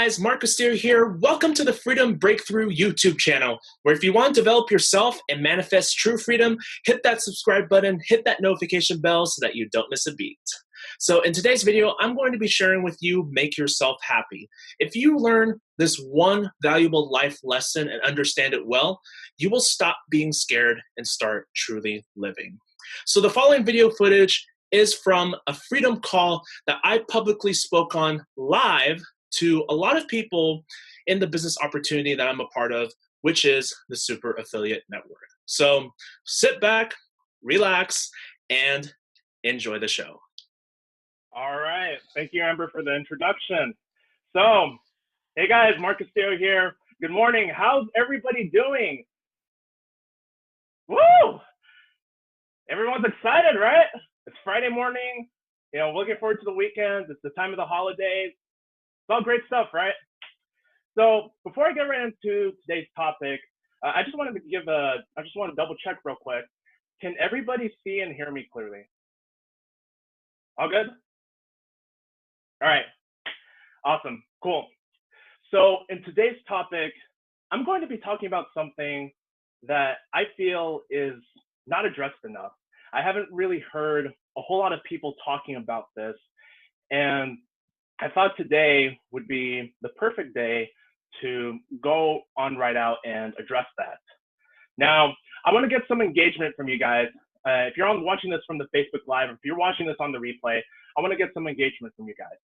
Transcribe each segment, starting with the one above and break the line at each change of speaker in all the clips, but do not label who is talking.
guys, Mark Castillo here. Welcome to the Freedom Breakthrough YouTube channel, where if you want to develop yourself and manifest true freedom, hit that subscribe button, hit that notification bell so that you don't miss a beat. So in today's video, I'm going to be sharing with you Make Yourself Happy. If you learn this one valuable life lesson and understand it well, you will stop being scared and start truly living. So the following video footage is from a freedom call that I publicly spoke on live to a lot of people in the business opportunity that I'm a part of, which is the Super Affiliate Network. So sit back, relax, and enjoy the show.
All right. Thank you, Amber, for the introduction. So, hey guys, Mark Castillo here. Good morning. How's everybody doing? Woo! Everyone's excited, right? It's Friday morning. You know, looking forward to the weekend. It's the time of the holidays. It's all great stuff, right? So before I get right into today's topic, I just want to double check real quick. Can everybody see and hear me clearly? All good? All right. Awesome. Cool. So in today's topic, I'm going to be talking about something that I feel is not addressed enough. I haven't really heard a whole lot of people talking about this, and I thought today would be the perfect day to go on right out and address that. Now, I want to get some engagement from you guys. If you're watching this from the Facebook Live, if you're watching this on the replay, I want to get some engagement from you guys.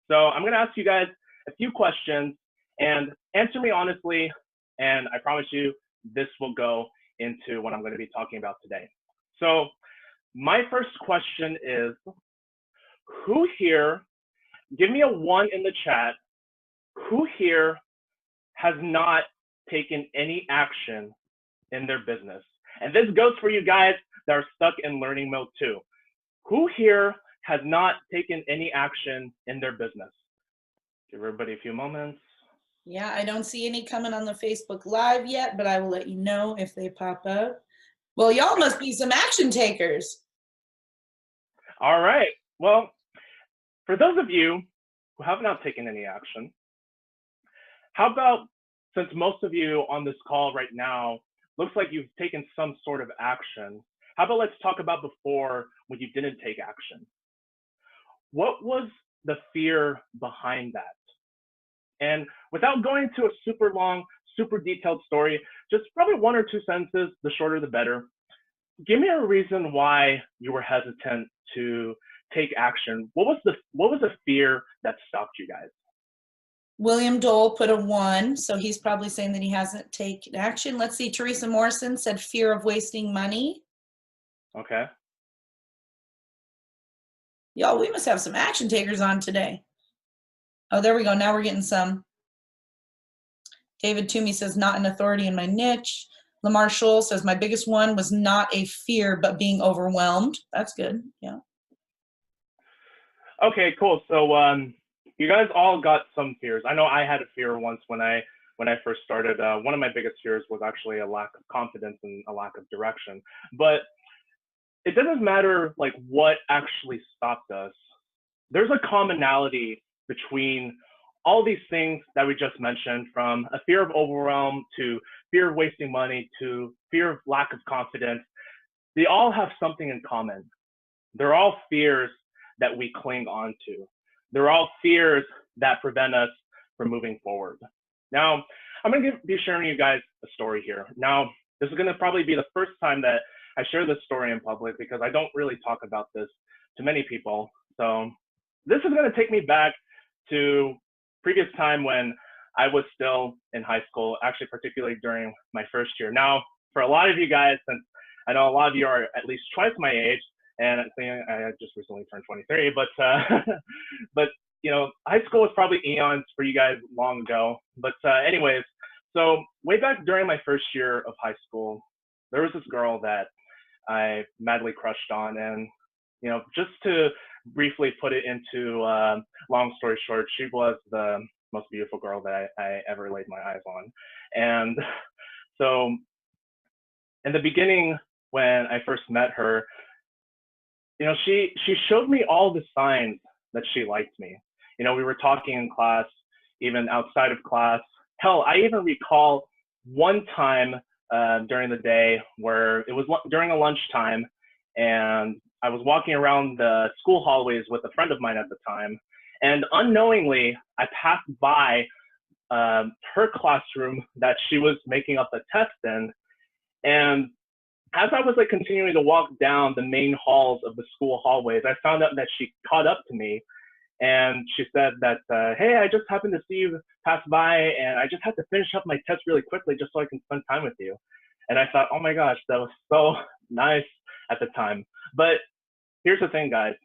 So I'm going to ask you guys a few questions and answer me honestly, and I promise you this will go into what I'm going to be talking about today. So my first question is, who here, give me a 1 in the chat, who here has not taken any action in their business? And this goes for you guys that are stuck in learning mode too. Who here has not taken any action in their business? Give everybody a few moments.
Yeah, I don't see any coming on the Facebook Live yet, but I will let you know if they pop up. Well, y'all must be some action takers.
All right. Well, for those of you who have not taken any action, how about, since most of you on this call right now, looks like you've taken some sort of action, how about let's talk about before when you didn't take action? What was the fear behind that? And without going to a super long, super detailed story, just probably 1 or 2 sentences, the shorter the better. Give me a reason why you were hesitant to take action. What was the fear that stopped you guys?
William Dole put a 1, so he's probably saying that he hasn't taken action. Let's see, Teresa Morrison said fear of wasting money.
Okay.
Y'all, we must have some action takers on today. Oh, there we go. Now we're getting some. David Toomey says, not an authority in my niche. Lamar Scholl says, my biggest one was not a fear, but being overwhelmed. That's good. Yeah.
Okay, cool. So you guys all got some fears. I know I had a fear once when I first started. One of my biggest fears was actually a lack of confidence and a lack of direction. But it doesn't matter like what actually stopped us. There's a commonality between all these things that we just mentioned, from a fear of overwhelm to fear of wasting money to fear of lack of confidence. They all have something in common. They're all fears that we cling on to. They're all fears that prevent us from moving forward. Now, I'm going to be sharing you guys a story here. Now, this is going to probably be the first time that I share this story in public because I don't really talk about this to many people. So this is going to take me back to previous time when I was still in high school, actually particularly during my first year. Now, for a lot of you guys, since I know a lot of you are at least twice my age, and I just recently turned 23, but you know, high school was probably eons for you guys long ago. But anyways, so way back during my first year of high school, there was this girl that I madly crushed on, and you know, just to briefly put it into long story short, she was the most beautiful girl that I ever laid my eyes on. And so in the beginning, when I first met her, you know, she showed me all the signs that she liked me. You know, we were talking in class, even outside of class. Hell, I even recall one time during the day where it was during a lunchtime, and I was walking around the school hallways with a friend of mine at the time, and unknowingly, I passed by her classroom that she was making up a test in, and as I was like continuing to walk down the main halls of the school hallways, I found out that she caught up to me, and she said that, hey, I just happened to see you pass by, and I just had to finish up my test really quickly just so I can spend time with you. And I thought, oh my gosh, that was so nice at the time. But here's the thing, guys.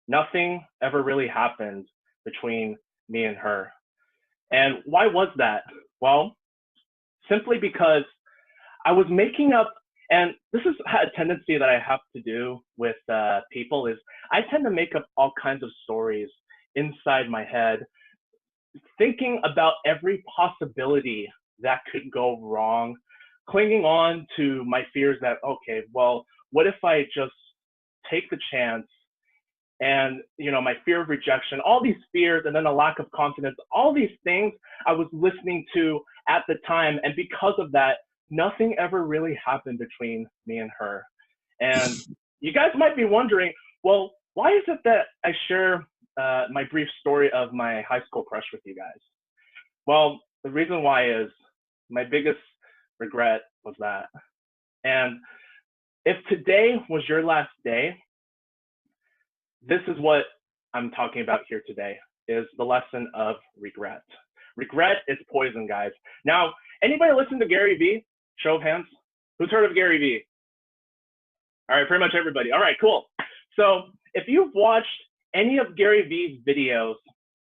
Nothing ever really happened between me and her. And why was that? Well, simply because I was making up, and this is a tendency that I have to do with people, is I tend to make up all kinds of stories inside my head, thinking about every possibility that could go wrong, clinging on to my fears that, okay, well, what if I just take the chance, and my fear of rejection, all these fears, and then a lack of confidence, all these things I was listening to at the time. And because of that, nothing ever really happened between me and her. And you guys might be wondering, well, why is it that I share my brief story of my high school crush with you guys? Well, the reason why is my biggest regret was that. And if today was your last day, this is what I'm talking about here today, is the lesson of regret. Regret is poison, guys. Now, anybody listen to Gary Vee? Show of hands. Who's heard of Gary Vee? All right, pretty much everybody. All right, cool. So if you've watched any of Gary Vee's videos,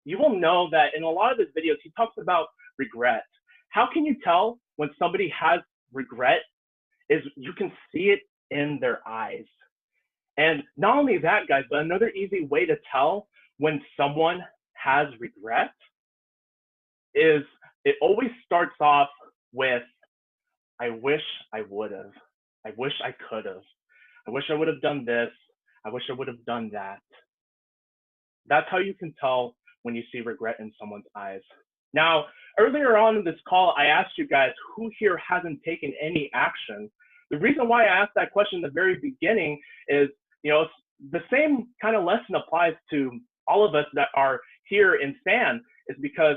you will know that in a lot of his videos, he talks about regret. How can you tell when somebody has regret? Is you can see it in their eyes. And not only that, guys, but another easy way to tell when someone has regret is it always starts off with, I wish I would have. I wish I could have. I wish I would have done this. I wish I would have done that. That's how you can tell when you see regret in someone's eyes. Now, earlier on in this call, I asked you guys who here hasn't taken any action. The reason why I asked that question in the very beginning is, the same kind of lesson applies to all of us that are here in SAN, is because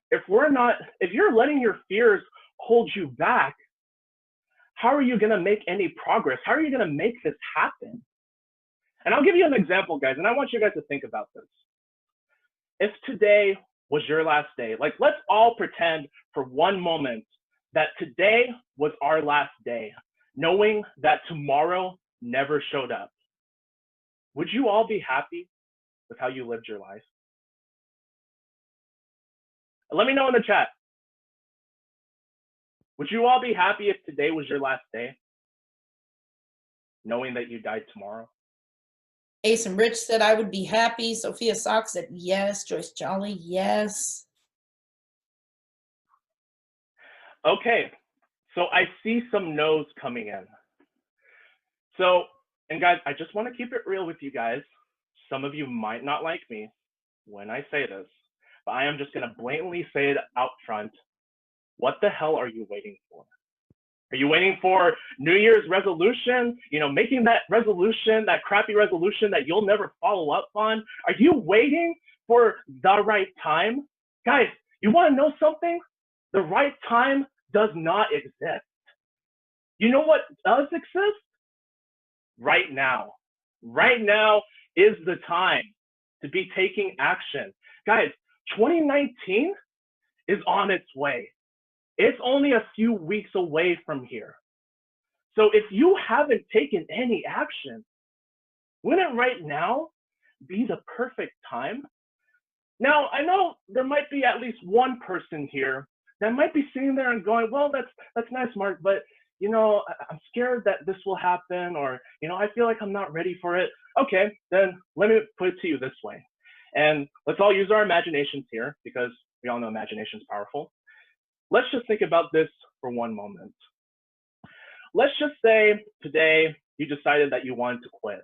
if you're letting your fears hold you back, how are you going to make any progress? How are you going to make this happen? And I'll give you an example, guys, and I want you guys to think about this. If today was your last day, like let's all pretend for one moment that today was our last day, knowing that tomorrow never showed up. Would you all be happy with how you lived your life? Let me know in the chat. Would you all be happy if today was your last day, knowing that you died tomorrow?
Ace and Rich said I would be happy. Sophia Sock said yes. Joyce Jolly, yes.
Okay, so I see some no's coming in. So, and guys, I just want to keep it real with you guys. Some of you might not like me when I say this, but I am just going to blatantly say it out front. What the hell are you waiting for? Are you waiting for New Year's resolution? Making that resolution, that crappy resolution that you'll never follow up on? Are you waiting for the right time? Guys, you want to know something? The right time does not exist. You know what does exist? Right now. Right now is the time to be taking action. Guys, 2019 is on its way. It's only a few weeks away from here. So if you haven't taken any action, wouldn't right now be the perfect time? Now, I know there might be at least one person here that might be sitting there and going, well, that's nice, Mark, but I'm scared that this will happen, or, I feel like I'm not ready for it. Okay, then let me put it to you this way. And let's all use our imaginations here, because we all know imagination is powerful. Let's just think about this for one moment. Let's just say today you decided that you wanted to quit.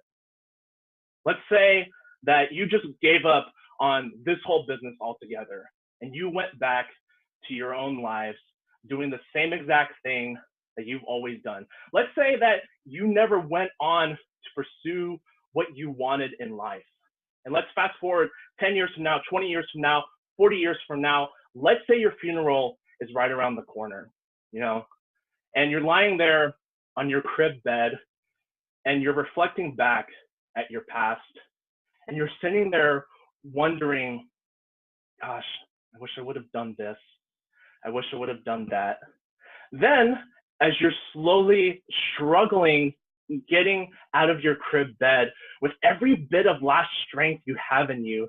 Let's say that you just gave up on this whole business altogether and you went back to your own lives doing the same exact thing that you've always done. Let's say that you never went on to pursue what you wanted in life. And let's fast forward 10 years from now, 20 years from now, 40 years from now. Let's say your funeral is right around the corner, you know, and you're lying there on your crib bed and you're reflecting back at your past and you're sitting there wondering, gosh, I wish I would have done this. I wish I would have done that. Then, as you're slowly struggling, getting out of your crib bed with every bit of last strength you have in you,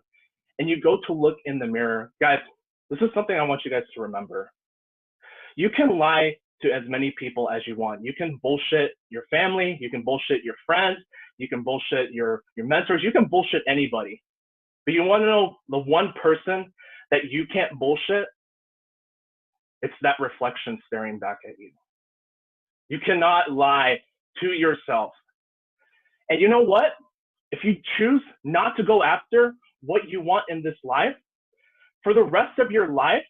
and you go to look in the mirror, guys, this is something I want you guys to remember. You can lie to as many people as you want. You can bullshit your family. You can bullshit your friends. You can bullshit your mentors. You can bullshit anybody. But you want to know the one person that you can't bullshit? It's that reflection staring back at you. You cannot lie to yourself. And you know what? If you choose not to go after what you want in this life, for the rest of your life,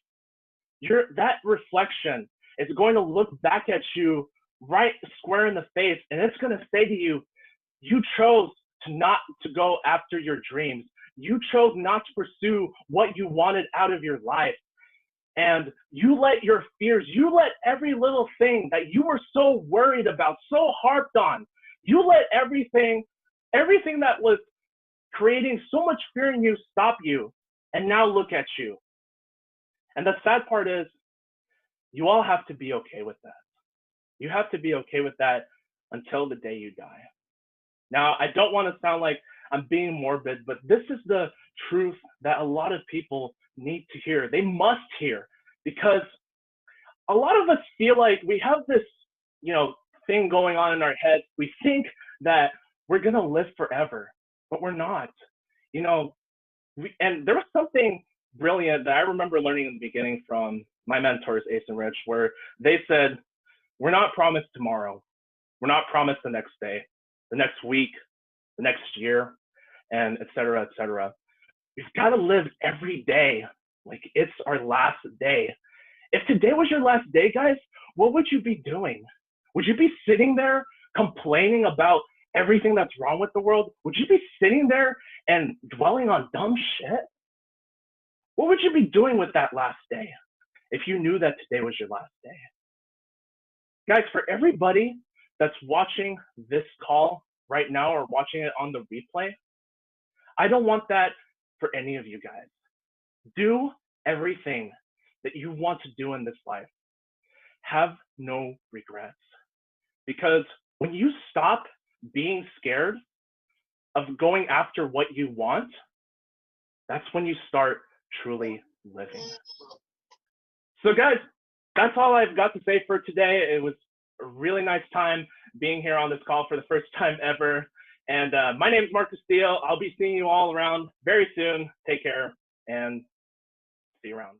that reflection is going to look back at you right square in the face, and it's going to say to you, you chose not to go after your dreams. You chose not to pursue what you wanted out of your life. And you let your fears, you let every little thing that you were so worried about, so harped on, you let everything that was creating so much fear in you stop you. And now look at you. And the sad part is, you all have to be okay with that. You have to be okay with that until the day you die. Now, I don't want to sound like I'm being morbid, but this is the truth that a lot of people need to hear. They must hear, because a lot of us feel like we have this, thing going on in our heads. We think that we're going to live forever, but we're not. And there was something brilliant that I remember learning in the beginning from my mentors, Ace and Rich, where they said, we're not promised tomorrow. We're not promised the next day, the next week, the next year, and et cetera, et cetera. We've got to live every day like it's our last day. If today was your last day, guys, what would you be doing? Would you be sitting there complaining about everything that's wrong with the world? Would you be sitting there and dwelling on dumb shit? What would you be doing with that last day if you knew that today was your last day? Guys, for everybody that's watching this call right now or watching it on the replay, I don't want that for any of you guys. Do everything that you want to do in this life. Have no regrets. Because when you stop being scared of going after what you want, that's when you start truly living. So guys, that's all I've got to say for today. It was a really nice time being here on this call for the first time ever. And my name is Mark Castillo. I'll be seeing you all around very soon. Take care and see you around.